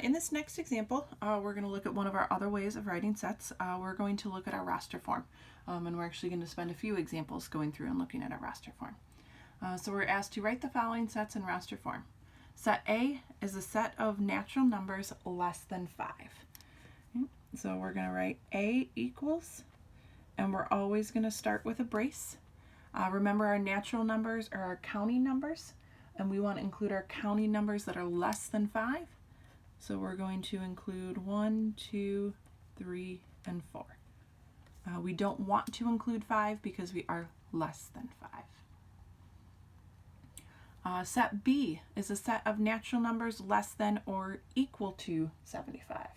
In this next example, we're going to look at one of our other ways of writing sets. We're going to look at our raster form, and we're actually going to spend a few examples going through and looking at our raster form. So we're asked to write the following sets in raster form. Set A is a set of natural numbers less than 5. Okay. So we're going to write A equals, and we're always going to start with a brace. Remember, our natural numbers are our counting numbers, and we want to include our counting numbers that are less than 5. So we're going to include 1, 2, 3, and 4. We don't want to include 5 because we are less than 5. Set B is a set of natural numbers less than or equal to 75.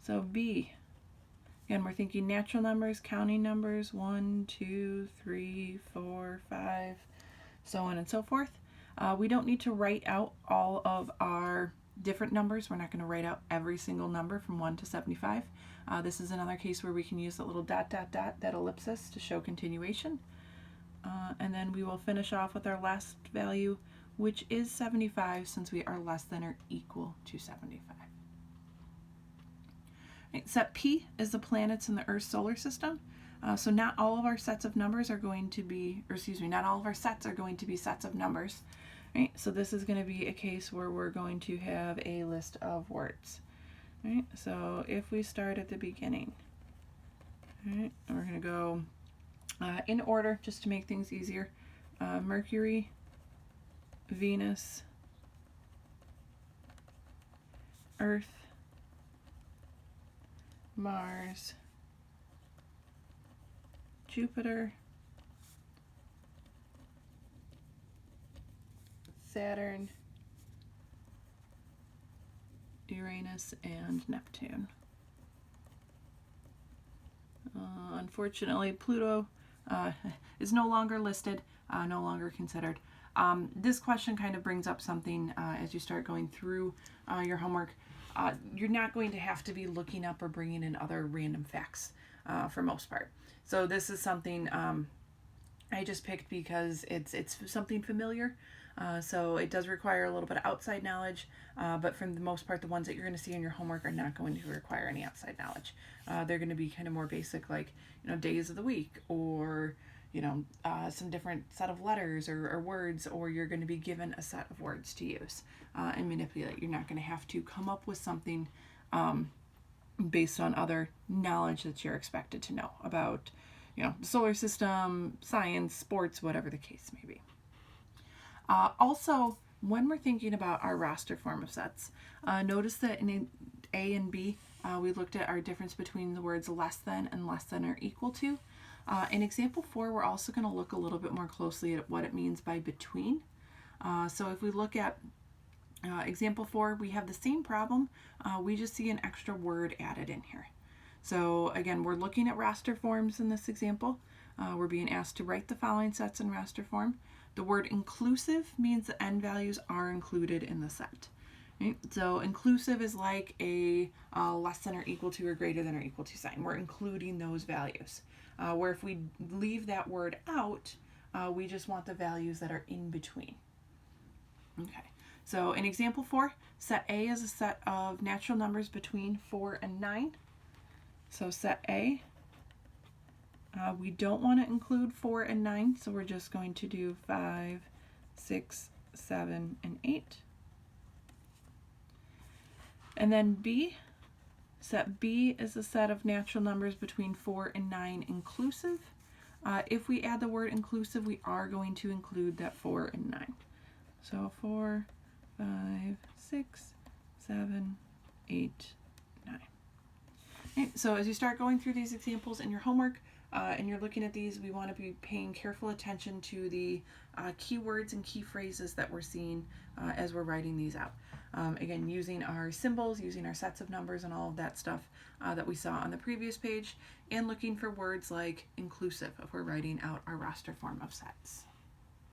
So B, again, we're thinking natural numbers, counting numbers, 1, 2, 3, 4, 5, so on and so forth. We don't need to write out all of our different numbers. We're not going to write out every single number from 1 to 75. This is another case where we can use that little dot, dot, dot, that ellipsis to show continuation. And then we will finish off with our last value, which is 75, since we are less than or equal to 75. Right, set P is the planets in the Earth's solar system. So not all of our sets of numbers are going to be, not all of our sets are going to be sets of numbers. Right, so this is going to be a case where we're going to have a list of words. Right, so if we start at the beginning, right, and we're going to go in order just to make things easier. Mercury, Venus, Earth, Mars, Jupiter, Saturn, Uranus, and Neptune. Unfortunately, Pluto is no longer listed, no longer considered. This question kind of brings up something as you start going through your homework. You're not going to have to be looking up or bringing in other random facts for most part. So this is something I just picked because it's something familiar. So it does require a little bit of outside knowledge, but for the most part, the ones that you're going to see in your homework are not going to require any outside knowledge. They're going to be kind of more basic, like, days of the week, or, some different set of letters or words, or you're going to be given a set of words to use and manipulate. You're not going to have to come up with something based on other knowledge that you're expected to know about, the solar system, science, sports, whatever the case may be. Also, when we're thinking about our raster form of sets, notice that in A and B, we looked at our difference between the words less than and less than or equal to. In example 4, we're also going to look a little bit more closely at what it means by between. So if we look at example 4, we have the same problem. We just see an extra word added in here. So again, we're looking at raster forms in this example. We're being asked to write the following sets in raster form. The word inclusive means the end values are included in the set. Right? So inclusive is like a less than or equal to or greater than or equal to sign. We're including those values. Where if we leave that word out, we just want the values that are in between. Okay, so in example 4, set A is a set of natural numbers between 4 and 9. So set A, we don't want to include 4 and 9, so we're just going to do 5, 6, 7, and 8. And then B, set B is a set of natural numbers between 4 and 9 inclusive. If we add the word inclusive, we are going to include that 4 and 9. So 4, 5, 6, 7, 8, 9. Okay, so as you start going through these examples in your homework, and you're looking at these, we want to be paying careful attention to the keywords and key phrases that we're seeing as we're writing these out. Again, using our symbols, using our sets of numbers and all of that stuff that we saw on the previous page, and looking for words like inclusive if we're writing out our raster form of sets.